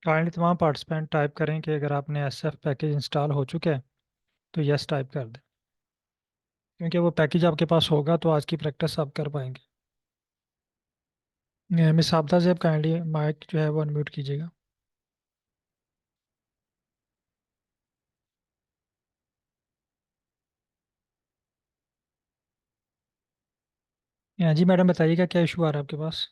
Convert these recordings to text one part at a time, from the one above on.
Kindly तमाम participant type करें कि अगर आपने SF पैकेज इंस्टॉल हो चुका है तो यस टाइप कर दें, क्योंकि वो पैकेज आपके पास होगा तो आज की प्रैक्टिस आप कर पाएंगे। मिस आपदा से आप काइंडली माइक जो है वो अनम्यूट कीजिएगा। जी मैडम, बताइएगा क्या इशू आ रहा है आपके पास।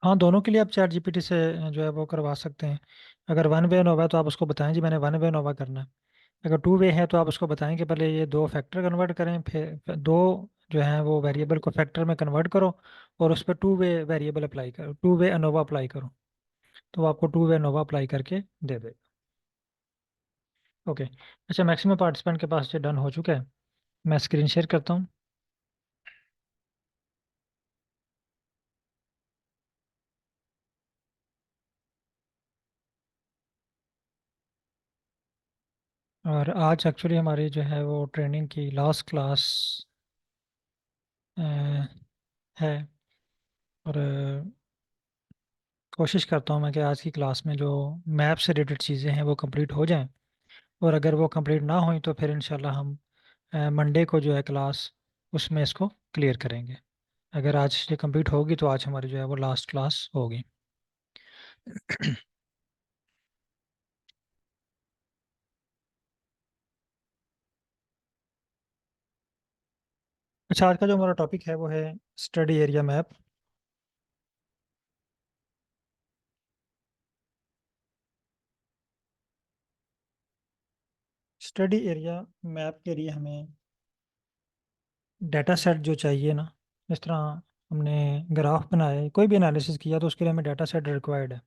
हाँ, दोनों के लिए आप ChatGPT से जो है वो करवा सकते हैं। अगर वन वे नोवा है तो आप उसको बताएं जी मैंने वन वे नोवा करना है। अगर टू वे है तो आप उसको बताएं कि पहले ये दो फैक्टर कन्वर्ट करें, फिर दो जो है वो वेरिएबल को फैक्टर में कन्वर्ट करो और उस पर टू वे वेरिएबल अप्लाई करो, टू वे अनोवा अप्लाई करो, तो वो आपको टू वे अनोवा अप्लाई करके दे दे। ओके। अच्छा, मैक्सिमम पार्टिसिपेंट के पास ये डन हो चुका है। मैं स्क्रीन शेयर करता हूँ। और आज एक्चुअली हमारी जो है वो ट्रेनिंग की लास्ट क्लास है। और कोशिश करता हूँ मैं कि आज की क्लास में जो मैप से रिलेटेड चीज़ें हैं वो कंप्लीट हो जाएं। और अगर वो कंप्लीट ना हुई तो फिर इंशाल्लाह हम मंडे को जो है क्लास उसमें इसको क्लियर करेंगे। अगर आज ये कंप्लीट होगी तो आज हमारी जो है वो लास्ट क्लास होगी। अच्छा, आज का जो हमारा टॉपिक है वो है study area map. Study area map के लिए हमें डाटा सेट जो चाहिए ना, इस तरह हमने ग्राफ बनाया है, कोई भी एनालिसिस किया तो उसके लिए हमें डाटा सेट रिक्वायर्ड है।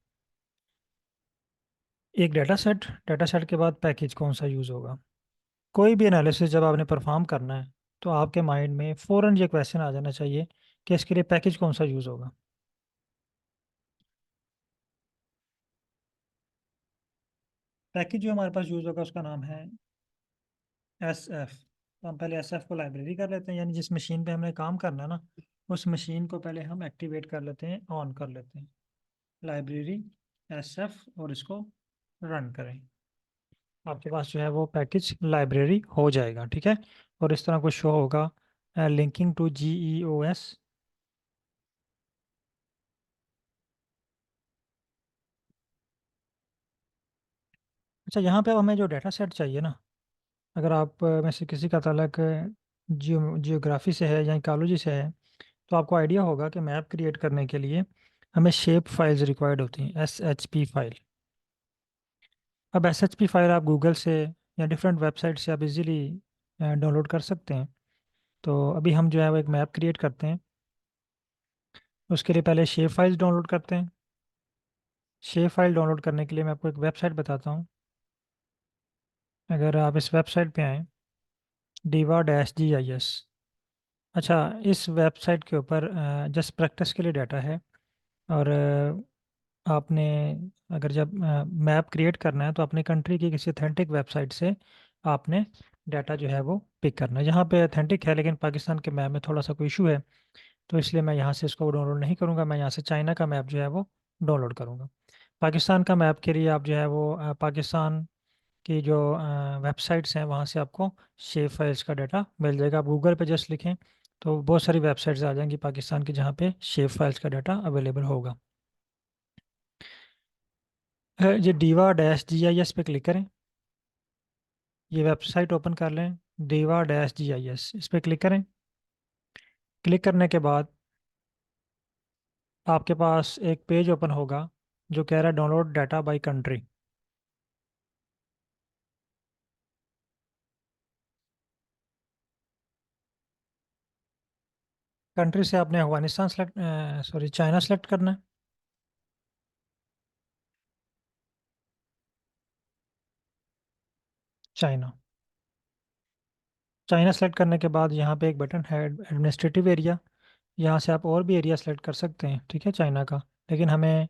एक डाटा सेट के बाद पैकेज कौन सा यूज़ होगा। कोई भी एनालिसिस जब आपने परफॉर्म करना है तो आपके माइंड में फ़ौरन ये क्वेश्चन आ जाना चाहिए कि इसके लिए पैकेज कौन सा यूज़ होगा। पैकेज जो हमारे पास यूज़ होगा उसका नाम है SF। तो हम पहले SF को लाइब्रेरी कर लेते हैं, यानी जिस मशीन पे हमने काम करना है ना, उस मशीन को पहले हम एक्टिवेट कर लेते हैं, ऑन कर लेते हैं। लाइब्रेरी SF और इसको रन करें। आपके पास जो है वो पैकेज लाइब्रेरी हो जाएगा, ठीक है। और इस तरह कुछ शो होगा, लिंकिंग टू GEOS। अच्छा, यहाँ पे अब हमें जो डाटा सेट चाहिए ना, अगर आप में से किसी का ताल्लुक जियोग्राफी से है या इकोलॉजी से है तो आपको आइडिया होगा कि मैप क्रिएट करने के लिए हमें शेप फाइल्स रिक्वायर्ड होती हैं, SHP फाइल। अब SHP फाइल आप गूगल से या डिफरेंट वेबसाइट से आप इजीली डाउनलोड कर सकते हैं। तो अभी हम जो है वो एक मैप क्रिएट करते हैं। उसके लिए पहले शेप फाइल्स डाउनलोड करते हैं। शेप फाइल डाउनलोड करने के लिए मैं आपको एक वेबसाइट बताता हूँ। अगर आप इस वेबसाइट पे आएँ, diva-gis। अच्छा, इस वेबसाइट के ऊपर जस्ट प्रैक्टिस के लिए डाटा है। और आपने अगर जब मैप क्रिएट करना है तो अपने कंट्री की किसी अथेंटिक वेबसाइट से आपने डाटा जो है वो पिक करना है। यहाँ पे अथेंटिक है लेकिन पाकिस्तान के मैप में थोड़ा सा कोई इशू है, तो इसलिए मैं यहाँ से इसको डाउनलोड नहीं करूँगा। मैं यहाँ से चाइना का मैप जो है वो डाउनलोड करूँगा। पाकिस्तान का मैप के लिए आप जो है वो पाकिस्तान की जो वेबसाइट्स हैं वहाँ से आपको शेप फाइल्स का डाटा मिल जाएगा। आप गूगल पे जस्ट लिखें तो बहुत सारी वेबसाइट्स आ जाएंगी पाकिस्तान की जहाँ पे शेप फाइल्स का डाटा अवेलेबल होगा। ये diva-gis पे क्लिक करें। ये वेबसाइट ओपन कर लें, diva-gis इस पे क्लिक करें। क्लिक करने के बाद आपके पास एक पेज ओपन होगा जो कह रहा है download data by country. Country से आपने Afghanistan select, sorry, China select करना है। चाइना। चाइना सेलेक्ट करने के बाद यहाँ पे एक बटन है एडमिनिस्ट्रेटिव एरिया। यहाँ से आप और भी एरिया सेलेक्ट कर सकते हैं, ठीक है, चाइना का। लेकिन हमें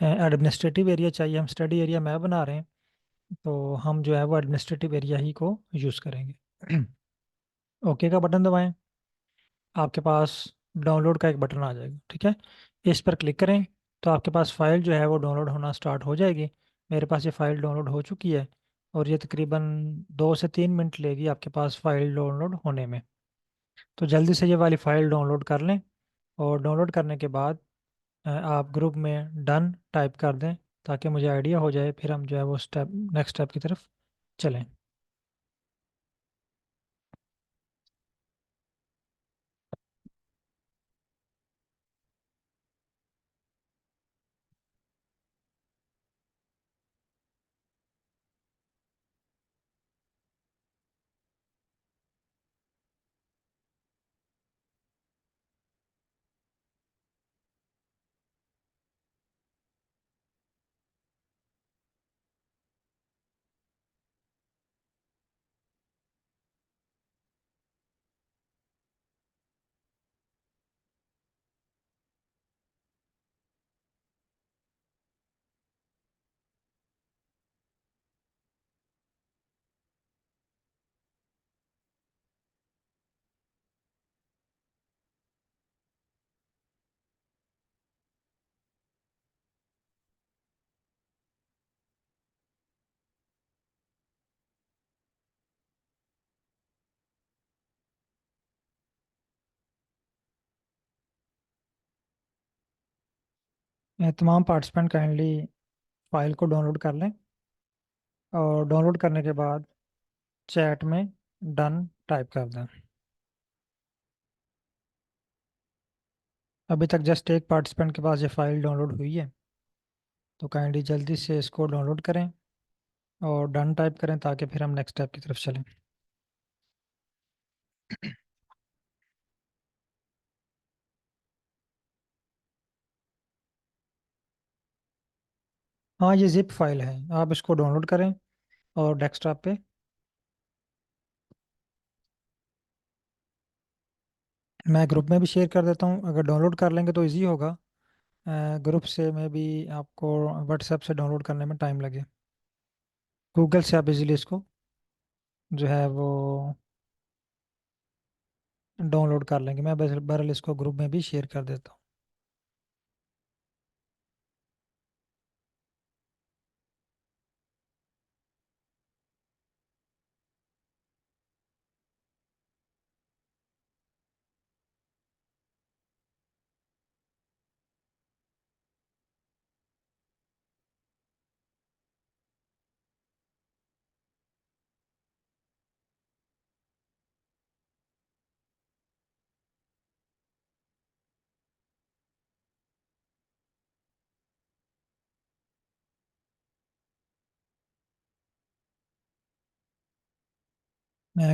एडमिनिस्ट्रेटिव एरिया चाहिए, हम स्टडी एरिया मैप बना रहे हैं, तो हम जो है वो एडमिनिस्ट्रेटिव एरिया ही को यूज़ करेंगे। ओके का बटन दबाएं, आपके पास डाउनलोड का एक बटन आ जाएगा, ठीक है। इस पर क्लिक करें तो आपके पास फाइल जो है वो डाउनलोड होना स्टार्ट हो जाएगी। मेरे पास ये फ़ाइल डाउनलोड हो चुकी है, और ये तकरीबन 2 से 3 मिनट लेगी आपके पास फ़ाइल डाउनलोड होने में। तो जल्दी से ये वाली फ़ाइल डाउनलोड कर लें, और डाउनलोड करने के बाद आप ग्रुप में डन टाइप कर दें, ताकि मुझे आइडिया हो जाए, फिर हम जो है वो स्टेप नेक्स्ट स्टेप की तरफ चलें। तमाम पार्टिसिपेंट काइंडली फाइल को डाउनलोड कर लें, और डाउनलोड करने के बाद चैट में डन टाइप कर दें। अभी तक जस्ट एक पार्टिसिपेंट के पास ये फाइल डाउनलोड हुई है, तो काइंडली जल्दी से इसको डाउनलोड करें और डन टाइप करें, ताकि फिर हम नेक्स्ट स्टेप की तरफ चलें। हाँ, ये जिप फाइल है, आप इसको डाउनलोड करें और डेस्कटॉप पे। मैं ग्रुप में भी शेयर कर देता हूँ, अगर डाउनलोड कर लेंगे तो इजी होगा। ग्रुप से में भी आपको व्हाट्सएप से डाउनलोड करने में टाइम लगे। गूगल से आप इजीली इसको जो है वो डाउनलोड कर लेंगे। मैं बस बहरहाल इसको ग्रुप में भी शेयर कर देता हूँ।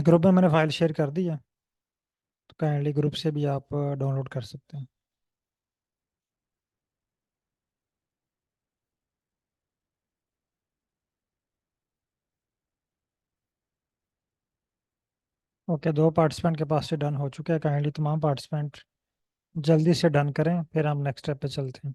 ग्रुप में मैंने फाइल शेयर कर दी है, तो काइंडली ग्रुप से भी आप डाउनलोड कर सकते हैं। ओके, 2 पार्टिसिपेंट के पास से डन हो चुके हैं, काइंडली तमाम पार्टिसिपेंट जल्दी से डन करें, फिर हम नेक्स्ट स्टेप पे चलते हैं।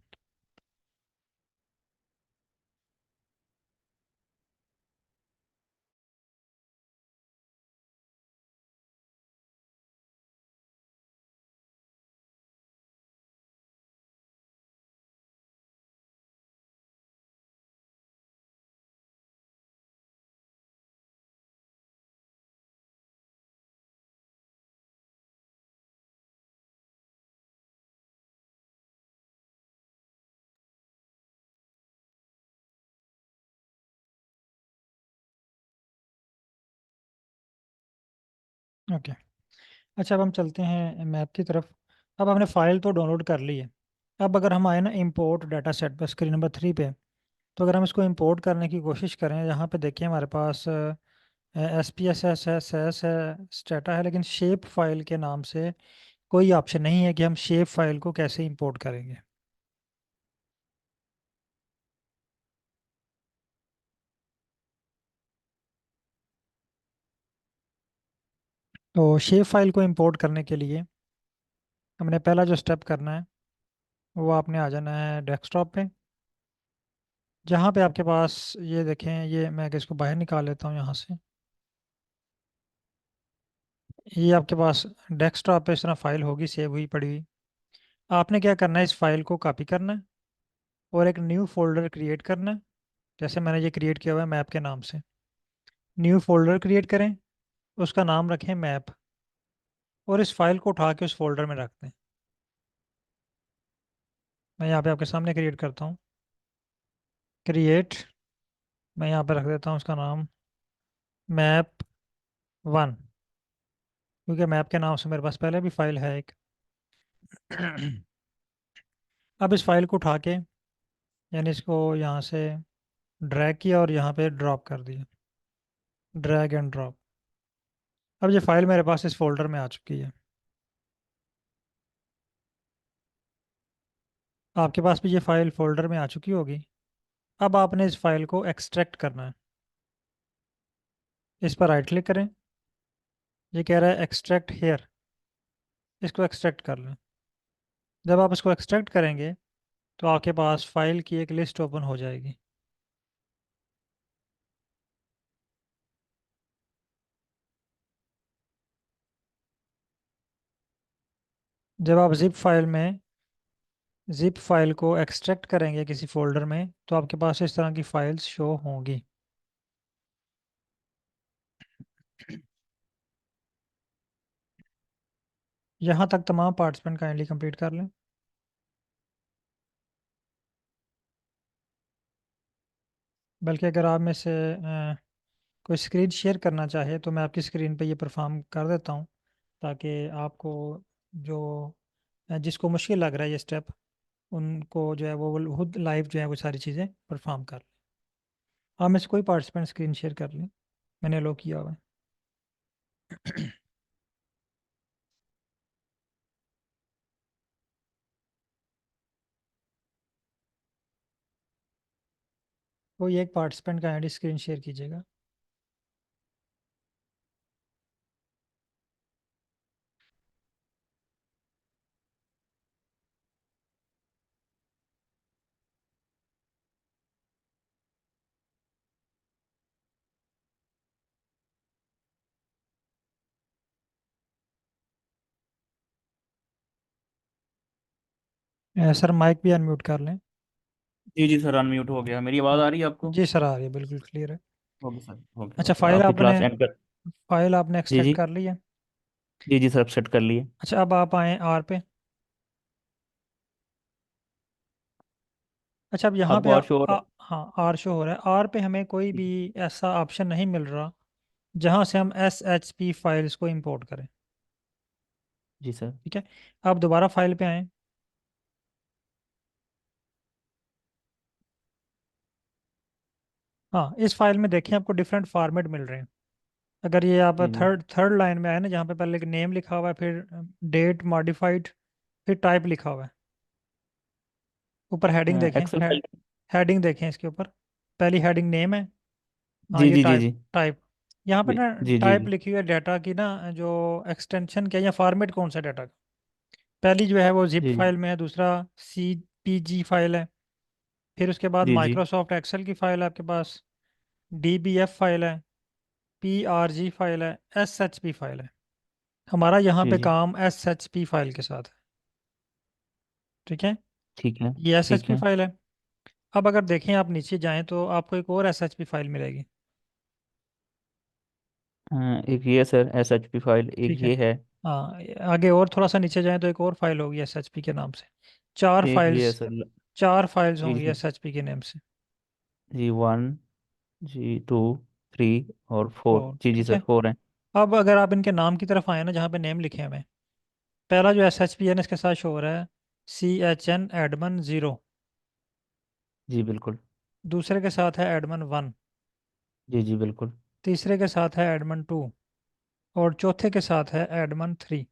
ओके, अच्छा, अब हम चलते हैं मैप की तरफ। अब हमने फाइल तो डाउनलोड कर ली है। अब अगर हम आए ना इंपोर्ट डाटा सेट पर, स्क्रीन नंबर 3 पे, तो अगर हम इसको इंपोर्ट करने की कोशिश करें, यहाँ पे देखिए हमारे पास S P S S S S है, स्टेटा है, लेकिन शेप फाइल के नाम से कोई ऑप्शन नहीं है कि हम शेप फाइल को कैसे इंपोर्ट करेंगे। तो शेप फाइल को इंपोर्ट करने के लिए हमने पहला जो स्टेप करना है वो आपने आ जाना है डेस्कटॉप पे, जहाँ पे आपके पास, ये देखें, ये मैं इसको बाहर निकाल लेता हूँ यहाँ से। ये आपके पास डेस्कटॉप पे इस तरह फाइल होगी सेव हुई पड़ी हुई। आपने क्या करना है, इस फाइल को कॉपी करना है और एक न्यू फोल्डर क्रिएट करना है। जैसे मैंने ये क्रिएट किया हुआ है मैप के नाम से। न्यू फोल्डर क्रिएट करें, उसका नाम रखें मैप, और इस फाइल को उठा के उस फोल्डर में रख दें। मैं यहाँ पे आपके सामने क्रिएट करता हूँ। क्रिएट, मैं यहाँ पे रख देता हूँ उसका नाम मैप 1, क्योंकि मैप के नाम से मेरे पास पहले भी फाइल है एक। अब इस फाइल को उठा के, यानी इसको यहाँ से ड्रैग किया और यहाँ पे ड्रॉप कर दिया, ड्रैग एंड ड्रॉप। अब ये फाइल मेरे पास इस फोल्डर में आ चुकी है। आपके पास भी ये फाइल फोल्डर में आ चुकी होगी। अब आपने इस फाइल को एक्सट्रैक्ट करना है। इस पर राइट क्लिक करें, ये कह रहा है एक्सट्रैक्ट हेयर, इसको एक्सट्रैक्ट कर लें। जब आप इसको एक्सट्रैक्ट करेंगे तो आपके पास फाइल की एक लिस्ट ओपन हो जाएगी। जब आप जिप फाइल को एक्सट्रैक्ट करेंगे किसी फोल्डर में, तो आपके पास इस तरह की फाइल्स शो होंगी। यहाँ तक तमाम पार्टिसिपेंट काइंडली कंप्लीट कर लें। बल्कि अगर आप में से कोई स्क्रीन शेयर करना चाहे तो मैं आपकी स्क्रीन पे ये परफॉर्म कर देता हूँ, ताकि आपको, जो जिसको मुश्किल लग रहा है ये स्टेप, उनको जो है वो खुद लाइव जो है वो सारी चीज़ें परफॉर्म कर लें। आप में से कोई पार्टिसिपेंट स्क्रीन शेयर कर लें, मैंने लो किया हुआ है। कोई एक पार्टिसिपेंट का आईडी स्क्रीन शेयर कीजिएगा। सर माइक भी अनम्यूट कर लें। जी जी सर, अनम्यूट हो गया। मेरी आवाज़ हाँ आ रही है आपको? जी सर, आ रही है, बिल्कुल क्लियर है। ओके सर, ओके अच्छा, ओके। आपकी क्लास एंड कर। फाइल आपने जी एक्सट्रैक्ट जी। कर ली है। जी जी सर, सेट कर लिए। अच्छा, अब आप आए आर पे। अच्छा, अब यहाँ पे आपको और श्योर? हाँ, आर शो हो रहा है। आर पे हमें कोई भी ऐसा ऑप्शन नहीं मिल रहा जहाँ से हम SHP फाइल्स को इंपोर्ट करें। जी सर। ठीक है, अब दोबारा फाइल पे आए। हाँ, इस फाइल में देखें आपको डिफरेंट फॉर्मेट मिल रहे हैं। अगर ये आप जी जी। थर्ड थर्ड लाइन में आए ना, जहाँ पे पहले नेम लिखा हुआ है, फिर डेट मॉडिफाइड, फिर टाइप लिखा हुआ है। ऊपर हेडिंग देखें, एक्सेल फाइल। हेडिंग देखें इसके ऊपर। पहली हेडिंग नेम है। हाँ, जी ये जी जी टाइप जी। टाइप यहाँ पे जी ना जी जी टाइप जी लिखी हुई है डाटा की ना, जो एक्सटेंशन क्या है या फॉर्मेट कौन सा डाटा का। पहली जो है वो जिप जी फाइल में है, दूसरा CPG फाइल है, फिर उसके बाद जी जी माइक्रोसॉफ्ट एक्सेल की फाइल है आपके पास, DBF फाइल है, PRG फाइल है, SHP फाइल है। हमारा यहाँ जी पे जी। काम SHP फाइल के साथ है। ठीक है, ठीक है। ये एस एच ठीक पी है। फाइल है। अब अगर देखें आप नीचे जाएं तो आपको एक और SHP फाइल मिलेगी। एक ये सर SHP फाइल, एक ठीक है, ये है। हाँ, आगे और थोड़ा सा नीचे जाएं तो एक और फाइल होगी SHP के नाम से। चार एक ये है फाइल्स सर। चार फाइल्स जी होंगी जी। SHP के नेम से। G1, G2, 3 और 4। फोर, जी जी ठीक सर, है। 4 हैं। अब अगर आप इनके नाम की तरफ आए ना, जहाँ पे नेम लिखे हैं हमें, पहला जो SHP है ना, इसके साथ शो हो रहा है CHN एडमन 0। जी बिल्कुल। दूसरे के साथ है एडमन 1। जी जी बिल्कुल। तीसरे के साथ है एडमन 2। और चौथे के साथ है एडमन 3।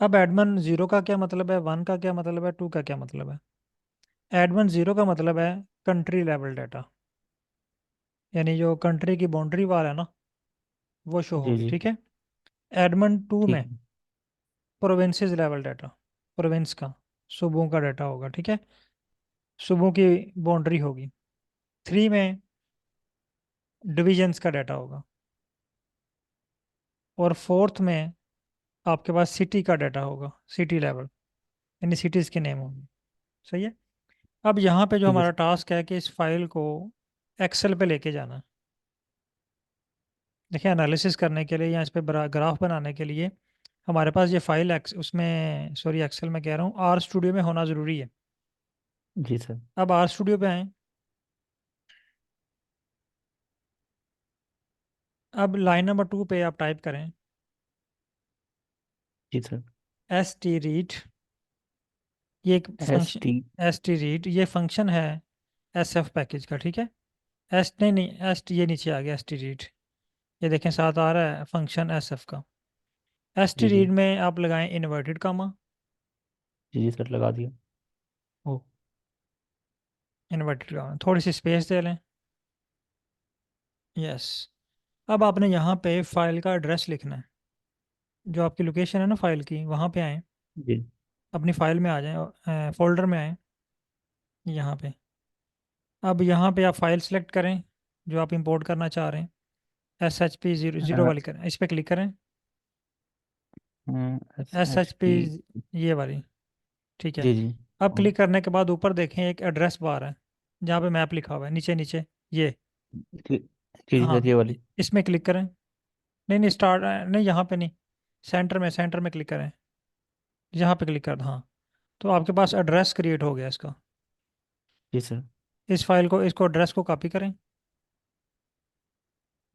अब एडमन 0 का क्या मतलब है, 1 का क्या मतलब है, 2 का क्या मतलब है। एडमन 0 का मतलब है कंट्री लेवल डाटा, यानी जो कंट्री की बाउंड्री वाल है ना, वो शो जी होगी। जी। ठीक है, एडमन 2 ठीक में है। प्रोविंसेस लेवल डाटा, प्रोविंस का, सूबों का डाटा होगा, ठीक है। सूबों की बाउंड्री होगी। 3 में डिविजन्स का डाटा होगा। और 4th में आपके पास सिटी का डाटा होगा, सिटी लेवल, यानी सिटीज़ के नेम होंगे। सही है। अब यहाँ पे जो ठीक है हमारा सर। टास्क है कि इस फाइल को एक्सेल पे लेके जाना है। देखिए, एनालिसिस करने के लिए या इस पे ग्राफ बनाने के लिए हमारे पास ये फाइल उसमें, सॉरी, एक्सेल में कह रहा हूँ, आर स्टूडियो में होना ज़रूरी है। जी सर। अब आर स्टूडियो पे आए। अब लाइन नंबर 2 पे आप टाइप करें जी सर। S T read. ये एक S function, T. S T read ये फंक्शन है एस एफ पैकेज का, ठीक है। एस नहीं नहीं, एस टी, ये नीचे आ गया एस टी रीड। ये देखें साथ आ रहा है फंक्शन एस एफ का। एस टी जी जी। रीड में आप लगाएं इन्वर्टेड कामा। जी जी सर, लगा दिया। ओ। इन्वर्टेड कामा, थोड़ी सी स्पेस दे लें। यस। अब आपने यहाँ पे फाइल का एड्रेस लिखना है। जो आपकी लोकेशन है ना फाइल की, वहाँ पे आए, जी अपनी फाइल में आ जाएं, फोल्डर में आए, यहाँ पे। अब यहाँ पे आप फाइल सेलेक्ट करें जो आप इंपोर्ट करना चाह रहे हैं। S H P zero zero वाली करें, इस पर क्लिक करें। S S H H P, P. ये वाली, ठीक है। जी जी। अब ओ, क्लिक करने के बाद ऊपर देखें एक एड्रेस बार है जहाँ पे मैप लिखा हुआ है, नीचे नीचे, ये। जी जी हाँ, सर, ये वाली। इसमें क्लिक करें। नहीं नहीं, स्टार्ट नहीं, यहाँ पे नहीं, सेंटर में, सेंटर में क्लिक करें। यहाँ पे क्लिक कर दो, हाँ। तो आपके पास एड्रेस क्रिएट हो गया इसका। जी सर। इस फाइल को, इसको एड्रेस को कॉपी करें।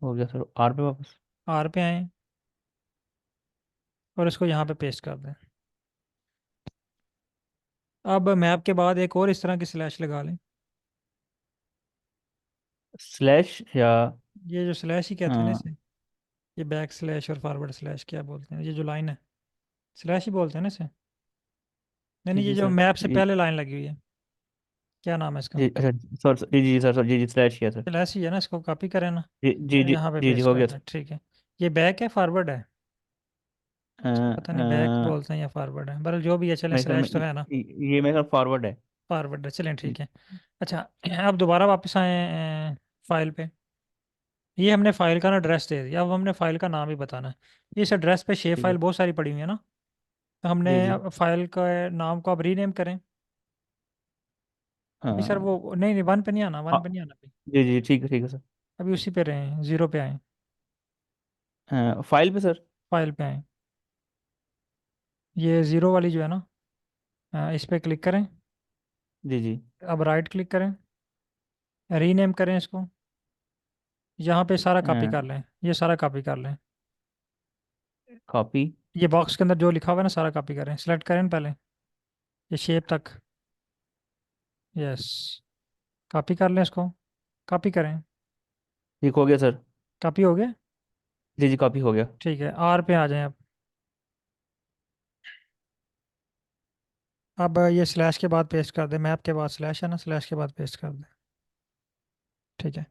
हो गया सर, आर पे वापस। आर पे आए और इसको यहाँ पे पेस्ट कर दें। अब मैप के बाद एक और इस तरह की स्लैश लगा लें। स्लैश या। ये जो स्लैश ही कहते हैं ना हाँ। इसे, ये बैक स्लैश और फॉरवर्ड स्लैश क्या बोलते हैं, ये जो लाइन है, स्लैश ही बोलते हैं ना इसे। नहीं जी नहीं, ये जी जो सर। मैप से जी पहले लाइन लगी हुई है, क्या नाम है इसका। जी अच्छा। सर जी जी सर, जी जी स्लैश किया सर। स्लैश ही है ना, इसको कॉपी करें ना, जी जी और जी। यहाँ पे जी जी पेस्ट हो कर गया दें, सर। ठीक है। ये बैक है फॉरवर्ड है, अ, पता नहीं बैक अ, बोलते हैं या फॉरवर्ड है, बरल जो भी है, चलें, मेरे ख्याल में स्लैश तो है ना। ये मेरे ख्याल फॉरवर्ड है। फॉरवर्ड है, चलें, ठीक है। अच्छा, अब दोबारा वापस आए फाइल पे। ये हमने फाइल का ना एड्रेस दे दिया, अब हमने फाइल का नाम ही बताना है। इस एड्रेस पे शेप ठीक फाइल है। बहुत सारी पड़ी हुई है ना, तो हमने जी जी। फाइल का नाम को अब रीनेम करें। अभी सर हाँ। वो नहीं नहीं, 1 पे नहीं आना, 1 हाँ। पे नहीं आना अभी। जी जी ठीक है सर। अभी उसी पे रहे, 0 पे आए, फाइल पे सर। फाइल पे आए। ये 0 वाली जो है ना, इस पे क्लिक करें। जी जी। अब राइट क्लिक करें, रीनेम करें इसको। यहाँ पे सारा कॉपी कर लें, ये सारा कॉपी कर लें। कॉपी। ये बॉक्स के अंदर जो लिखा हुआ है ना, सारा कॉपी करें, सेलेक्ट करें पहले, ये शेप तक। यस, कॉपी कर लें इसको, कॉपी करें। ठीक हो गया सर। कॉपी हो गया, जी जी, कॉपी हो गया। ठीक है। आर पे आ जाएं अब। अब ये स्लैश के बाद पेस्ट कर दें, मैप के बाद स्लैश है ना, स्लैश के बाद पेस्ट कर दें, ठीक है।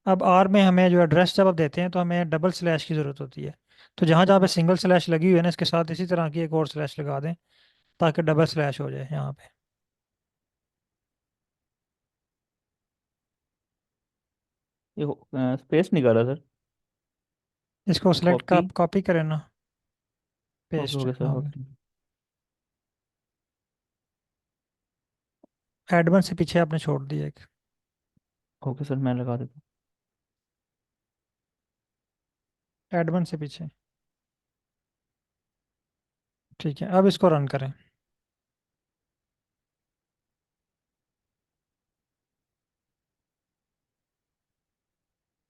अब आर में हमें जो एड्रेस जब आप देते हैं तो हमें डबल स्लैश की ज़रूरत होती है। तो जहाँ जहाँ पे सिंगल स्लैश लगी हुई है ना, इसके साथ इसी तरह की एक और स्लैश लगा दें ताकि डबल स्लैश हो जाए यहाँ पे। ये स्पेस निकाला सर। इसको सेलेक्ट का कॉपी। कॉपी करें ना, कॉपी हो पेस्ट गया हो सर, गया। ओके। एडवन से पीछे आपने छोड़ दिया एक। ओके सर, मैं लगा देता एडवन से पीछे, ठीक है। अब इसको रन करें।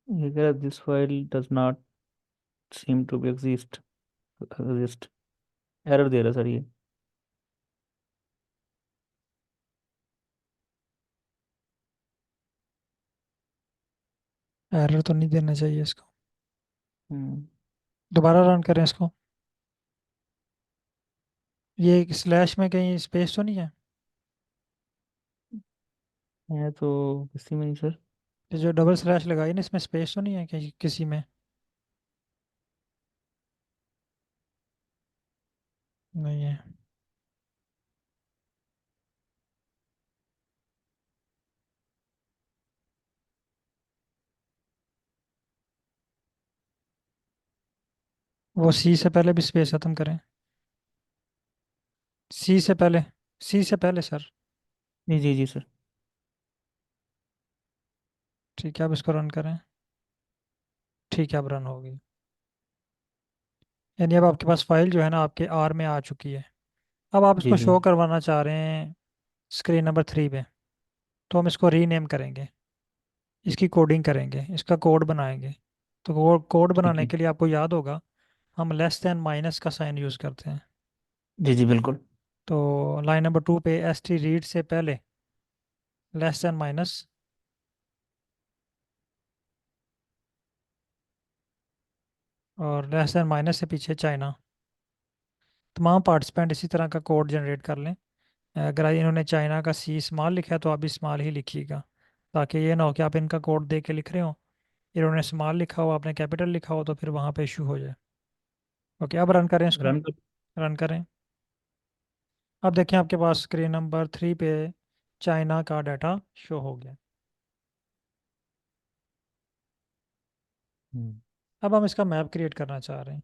हूँ। ये कह रहा this file does not seem to be exist. Error दे रहा सर ये। एरर तो नहीं देना चाहिए इसको। हम्म। दोबारा रन करें इसको। ये स्लैश में कहीं स्पेस तो नहीं है। है तो किसी में नहीं सर। ये जो डबल स्लैश लगाई ना, इसमें स्पेस तो नहीं है कहीं किसी में। नहीं वो सी से पहले भी स्पेस खत्म करें। सी से पहले, सी से पहले सर। जी जी जी सर। ठीक है, अब इसको रन करें। ठीक है, अब रन होगी। यानी अब आपके पास फाइल जो है ना आपके आर में आ चुकी है। अब आप जी इसको जी। शो करवाना चाह रहे हैं स्क्रीन नंबर 3 पे। तो हम इसको रीनेम करेंगे, इसकी कोडिंग करेंगे, इसका कोड बनाएंगे। तो कोड ठीक बनाने है। के लिए आपको याद होगा हम लेस देन माइनस का साइन यूज़ करते हैं। जी जी बिल्कुल। तो लाइन नंबर 2 पे एस टी रीड से पहले लेस देन माइनस, और लेस देन माइनस से पीछे चाइना। तमाम पार्टिसिपेंट इसी तरह का कोड जनरेट कर लें। अगर इन्होंने चाइना का सी स्मॉल लिखा है तो आप भी स्मॉल ही लिखिएगा, ताकि ये ना हो कि आप इनका कोड दे के लिख रहे हो, इन्होंने स्मॉल लिखा हो आपने कैपिटल लिखा हो, तो फिर वहाँ पे इशू हो जाए। ओके, अब रन करें इसको। रन कर। रन करें। अब देखें आपके पास स्क्रीन नंबर 3 पे चाइना का डाटा शो हो गया। हम्म। अब हम इसका मैप क्रिएट करना चाह रहे हैं।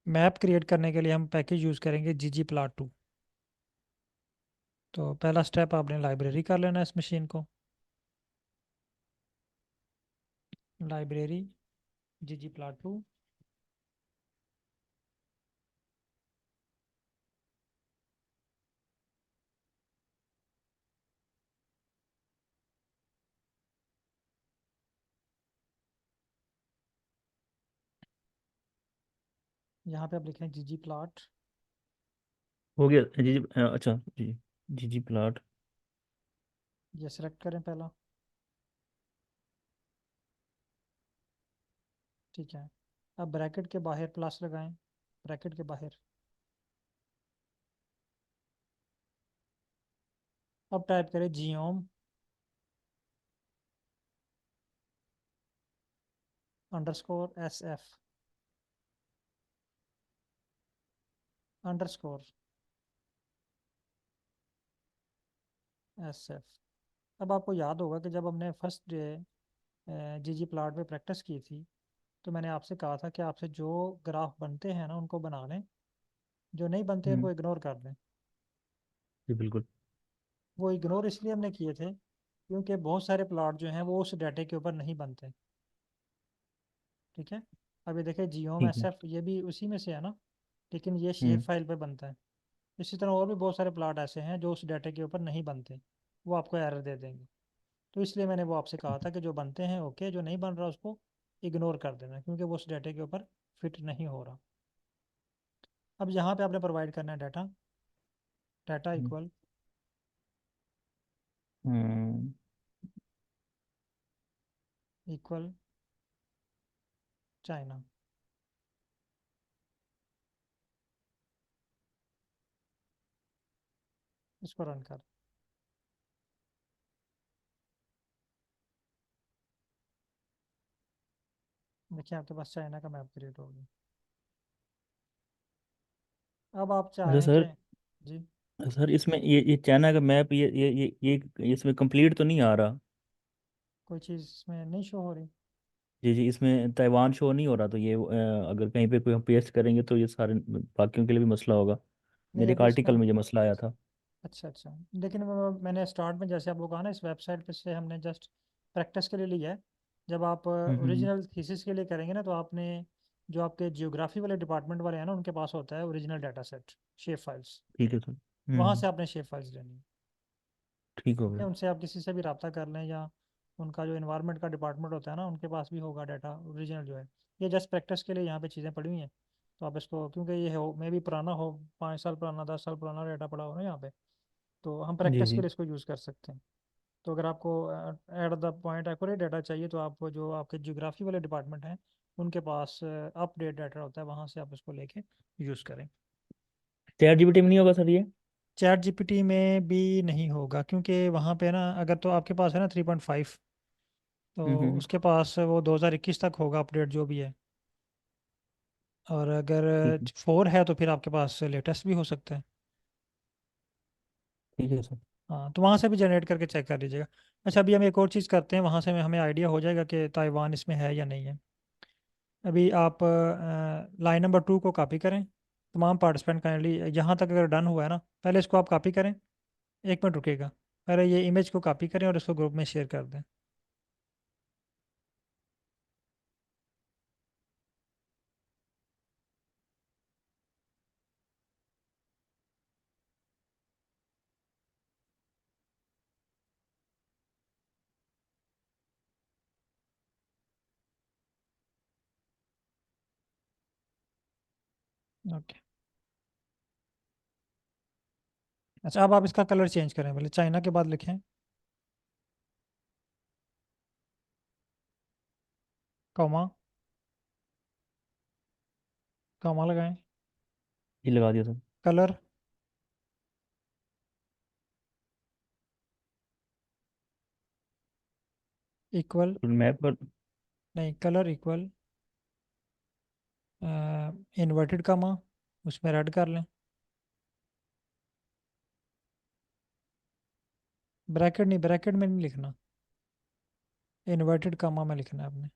मैप क्रिएट करने के लिए हम पैकेज यूज़ करेंगे ggplot2। तो पहला स्टेप आपने लाइब्रेरी कर लेना है इस मशीन को। Library ggplot2। यहाँ पे आप लिखें ggplot। हो गया जी जी, अच्छा जी। जी जी प्लाट। ये सिलेक्ट करें पहला। ठीक है, अब ब्रैकेट के बाहर प्लस लगाएं, ब्रैकेट के बाहर। अब टाइप करें जियोम _SF _SF। अब आपको याद होगा कि जब हमने फर्स्ट डे जीजी प्लाट पे प्रैक्टिस की थी, तो मैंने आपसे कहा था कि आपसे जो ग्राफ बनते हैं ना उनको बना लें, जो नहीं बनते हम्म। उनको इग्नोर कर दें। जी बिल्कुल। वो इग्नोर इसलिए हमने किए थे क्योंकि बहुत सारे प्लाट जो हैं वो उस डाटे के ऊपर नहीं बनते। ठीक है, अब ये देखिए जियोम ठीक एस है। एफ ये भी उसी में से है ना, लेकिन ये शेप हम्म। फाइल पे बनता है। इसी तरह और भी बहुत सारे प्लाट ऐसे हैं जो उस डाटे के ऊपर नहीं बनते, वो आपको एरर दे देंगे। तो इसलिए मैंने वो आपसे कहा था कि जो बनते हैं ओके, जो नहीं बन रहा उसको इग्नोर कर देना, क्योंकि वो उस डाटे के ऊपर फिट नहीं हो रहा। अब यहाँ पे आपने प्रोवाइड करना है data, data hmm. Equal hmm. Equal China. इसको रन कर। देखिए आपके पास चाइना का मैप क्रिएट हो गया। अब आप चाह अच्छा रहे हैं सर। कि जी, सर इसमें ये चाइना का मैप ये इसमें कंप्लीट तो नहीं आ रहा। कोई चीज़ इसमें नहीं शो हो रही। जी जी, इसमें ताइवान शो नहीं हो रहा, तो ये अगर कहीं पे कोई हम पेस्ट करेंगे तो ये सारे बाकियों के लिए भी मसला होगा। नहीं मेरे एक अभी आर्टिकल इसमें, में ये मसला आया था। अच्छा अच्छा, लेकिन मैंने स्टार्ट में जैसे आप लोग कहा ना इस वेबसाइट पे से हमने जस्ट प्रैक्टिस के लिए लिया है। जब आप हम्म। ओरिजिनल थीसिस के लिए करेंगे ना, तो आपने जो आपके जियोग्राफी वाले डिपार्टमेंट वाले हैं ना उनके पास होता है original data set, shape files. ठीक है सर। वहाँ हम्म। से आपने शेप फाइल्स लेनी है। ठीक हो ठीक है, गया। उनसे आप किसी से भी रब्ता कर लें, या उनका जो इन्वायरमेंट का डिपार्टमेंट होता है ना उनके पास भी होगा डाटा ओरिजिनल जो है। ये जस्ट प्रैक्टिस के लिए यहाँ पे चीज़ें पड़ी हुई हैं। तो आप इसको, क्योंकि ये हो मे भी पुराना हो, 5 साल पुराना 10 साल पुराना डाटा पड़ा हो ना यहाँ पे, तो हम जी प्रैक्टिस के जी। लिए इसको यूज़ कर सकते हैं। तो अगर आपको at the point accurate data चाहिए, तो आप जो आपके जियोग्राफी वाले डिपार्टमेंट हैं उनके पास अपडेट डाटा होता है, वहाँ से आप उसको लेके यूज़ करें। चैट जीपीटी में नहीं होगा सर ये? चैट जीपीटी में भी नहीं होगा, क्योंकि वहाँ पे ना अगर तो आपके पास है ना 3.5, तो हम्म। उसके पास वो 2021 तक होगा अपडेट जो भी है। और अगर ठीक है। 4 है तो फिर आपके पास लेटेस्ट भी हो सकता है। ठीक है सर। हाँ, तो वहाँ से भी जनरेट करके चेक कर लीजिएगा। अच्छा, अभी हम एक और चीज़ करते हैं, वहाँ से हमें आइडिया हो जाएगा कि ताइवान इसमें है या नहीं है। अभी आप लाइन नंबर 2 को कॉपी करें। तमाम पार्टिसिपेंट काइंडली, यहाँ तक अगर डन हुआ है ना, पहले इसको आप कॉपी करें। 1 मिनट रुकेगा। पहले ये इमेज को कॉपी करें और इसको ग्रुप में शेयर कर दें। ओके। अच्छा, अब आप इसका कलर चेंज करें, पहले चाइना के बाद लिखें, कॉमा, कॉमा लगाएं। ये लगा दिया सर। कलर इक्वल, मैप पर। नहीं, कलर इक्वल इन्वर्टेड कॉमा, उसमें रेड कर लें। ब्रैकेट नहीं, ब्रैकेट में नहीं लिखना, इन्वर्टेड कॉमा में लिखना है आपने,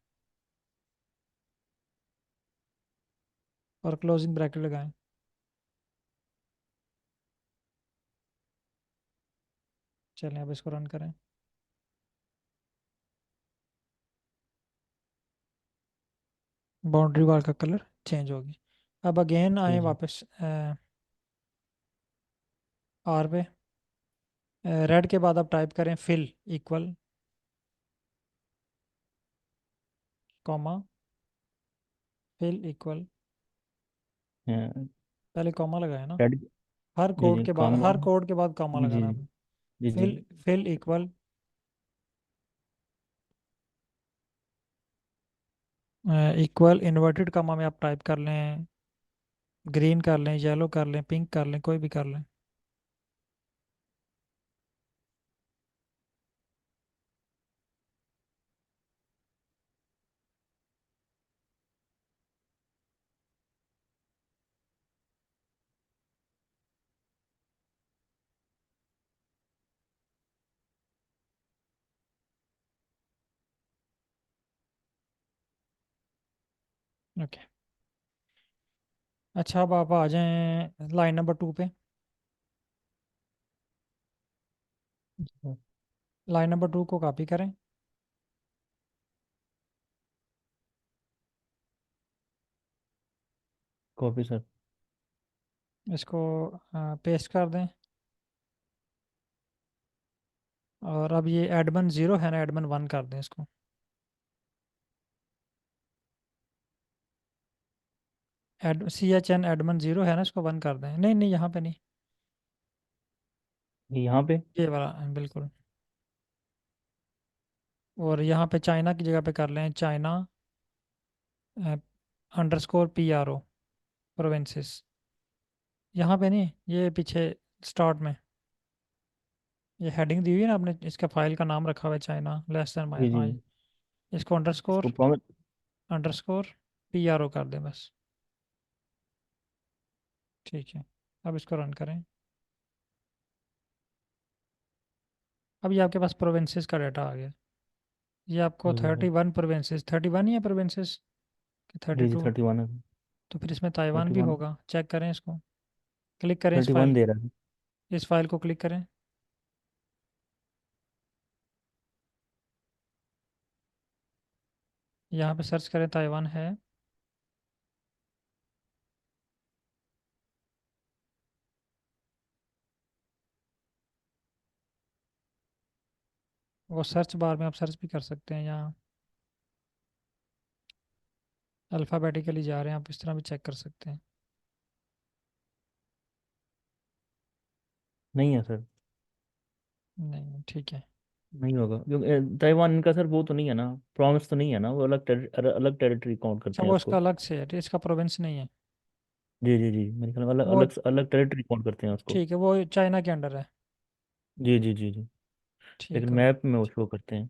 और क्लोजिंग ब्रैकेट लगाएं। चलें, अब इसको रन करें। बाउंड्री वॉल का कलर चेंज हो गया। अब अगेन जी आए जी। वापस आर पे। रेड के बाद आप टाइप करें fill equal, comma, fill equal, पहले कॉमा लगाया ना, रेड। हर जी कोड जी के बाद, कामा। हर कोड के बाद कॉमा जी जी लगाना आपने। जी जी। Fill, fill equal equal inverted comma में आप टाइप कर लें, ग्रीन कर लें, येलो कर लें, पिंक कर लें, कोई भी कर लें। ओके। अच्छा, अब आप आ जाएं लाइन नंबर 2 पे। लाइन नंबर 2 को कॉपी करें, कॉपी सर। इसको पेस्ट कर दें। और अब ये एडमन 0 है ना, एडमन 1 कर दें इसको। CHN एडमन 0 है ना, इसको 1 कर दें। नहीं नहीं, यहाँ पे नहीं, ये यहाँ पे। ये वाला बिल्कुल। और यहाँ पे चाइना की जगह पे कर लें चाइना _PRO प्रोविंसेस। यहाँ पे नहीं, ये पीछे स्टार्ट में ये हेडिंग दी हुई है ना आपने, इसका फाइल का नाम रखा हुआ है चाइना लेस देन माइ, जी जी। हाँ, इसको इसको अंडरस्कोर, प्रॉमिस। PRO कर दें बस। ठीक है, अब इसको रन करें। अब ये आपके पास प्रोविंसेस का डाटा आ गया। ये आपको हो गया सर। 31 प्रोविंसेस, 31 ही है प्रोविंसेस कि जी जी 32? 31 है। तो फिर इसमें ताइवान भी 31। होगा, चेक करें इसको। क्लिक करें इस 31 फाइल, दे रहा है। इस फाइल को क्लिक करें। यहाँ पे सर्च करें ताइवान है। वो सर्च बार में आप सर्च भी कर सकते हैं, यहाँ अल्फ़ाबेटिकली जा रहे हैं, आप इस तरह भी चेक कर सकते हैं। नहीं है सर। नहीं, ठीक है। नहीं होगा क्योंकि ताइवान इनका सर वो तो नहीं है ना। प्रॉमिस तो नहीं है ना, वो अलग टेरिटरी काउंट अच्छा, करते हैं वो इसका उसको। अलग से है, इसका प्रोविंस नहीं है। जी जी जी, मेरे ख्याल में अलग वो अलग अलग टेरिटरी काउंट करते हैं उसको। ठीक है, वो चाइना के अंडर है। जी जी जी जी। लेकिन ठीक है। मैप में वो शो करते हैं।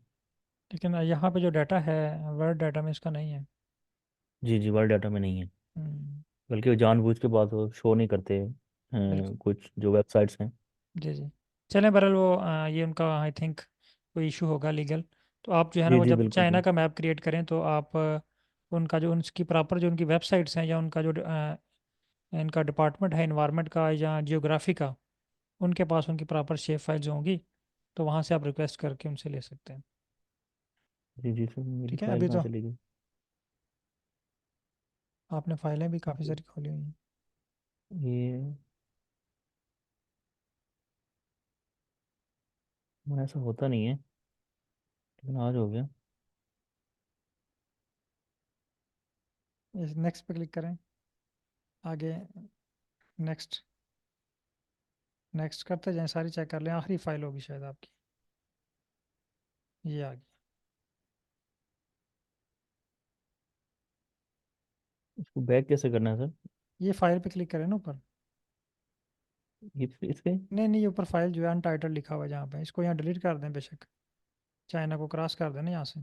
लेकिन यहाँ पे जो डाटा है वर्ड डाटा में इसका नहीं है। जी जी, वर्ल्ड डाटा में नहीं है। हम्म, बल्कि वो जानबूझ के बाद वो शो नहीं करते बिल्कुल। कुछ जो वेबसाइट्स हैं। जी जी। चलें बहरहाल, वो ये उनका आई थिंक कोई इशू होगा लीगल। तो आप जो है ना, जी वो जी जब बिल्कुल चाइना सर। का मैप क्रिएट करें तो आप उनका जो उनकी प्रॉपर जो उनकी वेबसाइट्स हैं, या उनका जो इनका डिपार्टमेंट है इन्वायरमेंट का या जियोग्राफी का, उनके पास उनकी प्रॉपर शेप फाइल्स होंगी, तो वहाँ से आप रिक्वेस्ट करके उनसे ले सकते हैं। जी जी सर, मेरी ठीक है, फाइल अभी कहाँ तो चली गई? आपने फाइलें भी काफ़ी सारी खोली हुई हैं। ये ऐसा होता नहीं है, लेकिन आज हो गया। इस नेक्स्ट पे क्लिक करें, आगे, नेक्स्ट, नेक्स्ट करते जाएं, सारी चेक कर लें, आखिरी फाइल होगी शायद आपकी, ये आ गई। इसको बैक कैसे करना है सर? ये फाइल पे क्लिक करें ना ऊपर। ये इसके? नहीं नहीं, ऊपर फाइल जो है अनटाइटल लिखा हुआ है जहाँ पे, इसको यहाँ डिलीट कर दें बेशक, चाइना को क्रॉस कर देना यहाँ से,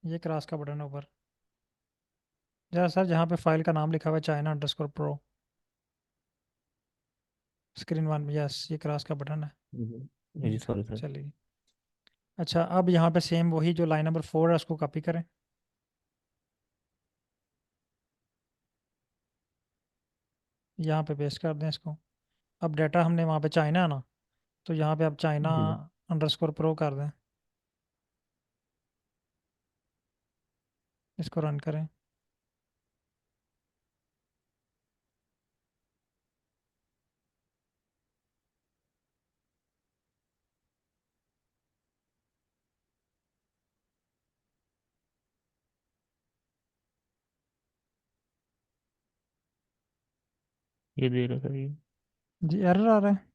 ये क्रॉस का बटन है ऊपर। जरा सर जहाँ पे फाइल का नाम लिखा हुआ है China_Pro, स्क्रीन वन, यस, ये क्रॉस का बटन है। जी सॉरी सर। चलिए। अच्छा, अब यहाँ पे सेम वही जो लाइन नंबर 4 है उसको कॉपी करें, यहाँ पे पेस्ट कर दें इसको। अब डाटा हमने वहाँ पे चाइना है ना, तो यहाँ पे आप चाइना जी जी। अंडरस्कोर प्रो कर दें, इसको रन करें। ये दे रहा सर, जी, एरर आ रहा है।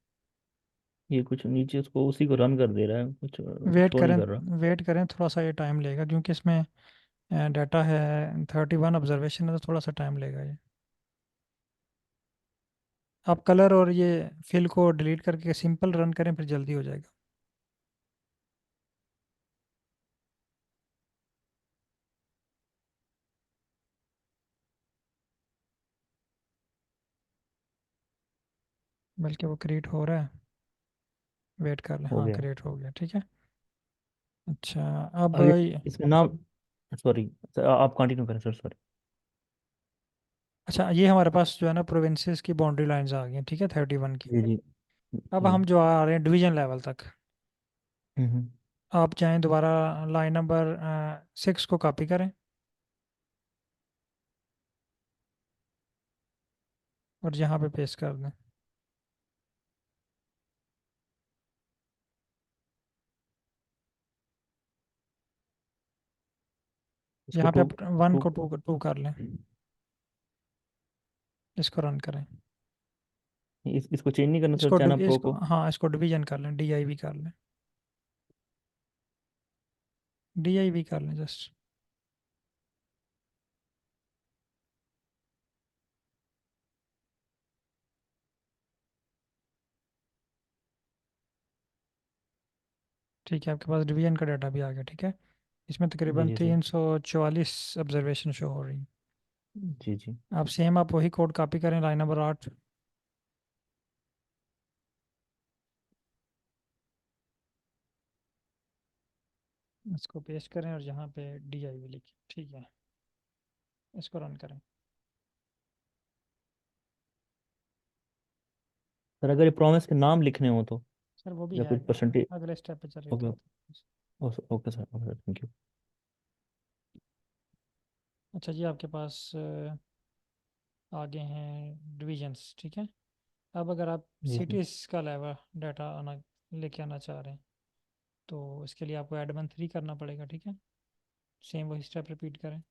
ये कुछ नीचे उसको उसी को रन कर दे रहा है, कुछ वेट शो नहीं करें, कर रहा। वेट करें, थोड़ा सा ये टाइम लेगा क्योंकि इसमें डाटा है, 31 ऑब्जर्वेशन है, तो थोड़ा सा टाइम लेगा ये। आप कलर और ये फिल को डिलीट करके सिंपल रन करें, फिर जल्दी हो जाएगा। बल्कि वो क्रिएट हो रहा है, वेट कर लें, हो हाँ गया। क्रिएट हो गया, ठीक है। अच्छा, अब अब इसमें नाम, सॉरी, आप कंटिन्यू करें सर, सॉरी। अच्छा, ये हमारे पास जो है ना प्रोविंसेस की बाउंड्री लाइंस आ गई हैं, ठीक है, 31 की। जी जी अब जी। हम जो आ रहे हैं डिवीजन लेवल तक, हम्म। आप चाहें दोबारा लाइन नंबर 6 को कॉपी करें और यहाँ पे पेस्ट कर दें। इसको यहाँ पे टू, आप वन टू, को टू कर लें, इसको रन करें। इसको चेंज नहीं करना सर, इसको चाइना प्रो इसको को? हाँ, इसको डिवीजन कर लें, DIV कर लें, DIV कर लें जस्ट। ठीक है, आपके पास डिवीजन का डाटा भी आ गया, ठीक है। इसमें जी तकरीबन जी सर। 344 ऑब्जर्वेशन शो हो रही हैं। जी जी। आप सेम आप वही कोड कॉपी करें, लाइन नंबर 8, इसको पेस्ट करें और यहाँ पे DIV लिखें, ठीक है, इसको रन करें। सर अगर ये प्रॉमिस के नाम लिखने हो तो, सर वो भी या है, कुछ परसेंटेज? अगले स्टेप पे चलिए ओके। बताते हैं। Okay sir, okay sir, thank you. अच्छा जी, आपके पास आगे हैं डिविजन्स, ठीक है। अब अगर आप जी सर। सिटीज़ का लेवल डाटा आना लेके आना चाह रहे हैं, तो इसके लिए आपको एडमन 3 करना पड़ेगा, ठीक है। सेम वही स्टेप रिपीट करें।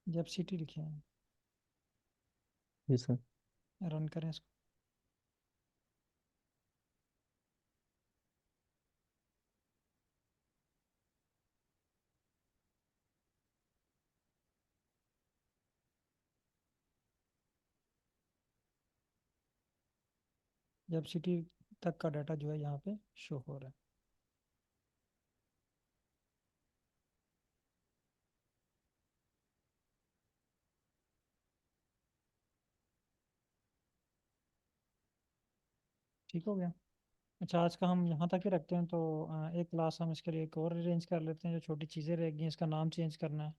जब सिटी लिखे हैं, जी सर। रन करें। जब सिटी तक का डाटा जो है यहाँ पे शो हो रहा है। ठीक हो गया। अच्छा, आज का हम यहाँ तक ही रखते हैं। तो एक क्लास हम इसके लिए एक और अरेंज कर लेते हैं, जो छोटी चीज़ें रहेगी इसका नाम चेंज करना है।